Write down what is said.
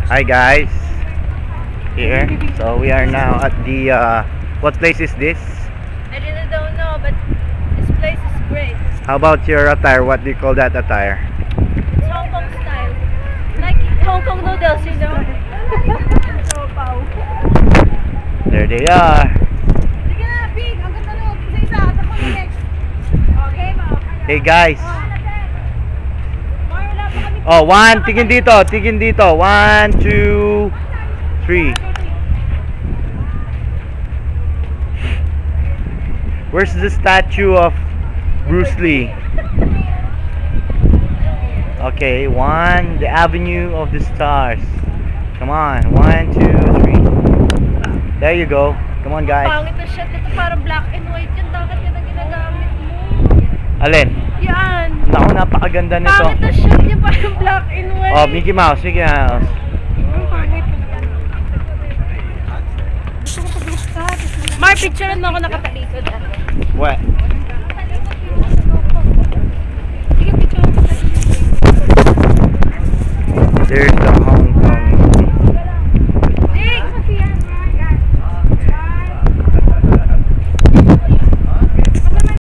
Hi guys, here. So we are now at the what place is this? I really don't know, but this place is great. How about your attire? What do you call that attire? It's Hong Kong style, like Hong Kong noodles, you know. There they are. Sige na, big. Ang ganda no. Isa-isa. At ako yung next. Okay, Hey guys. Oh, one. Tingin dito. Tingin dito. 1, 2, 3. Where's the statue of Bruce Lee? Okay, 1. The Avenue of the Stars. Come on. 1, 2, 3. There you go. Come on, guys. Pangit na shot. Ito parang black and white yan. Bakit yan ang ginagamit mo? Alin? Yan. Naku, napakaganda nito. Pangit na shot yan. Parang black and white. Oh, Mickey Mouse. Mickey Mouse. Mar, picturean mo ako nakatalikod. What? Sige, picture mo. There's the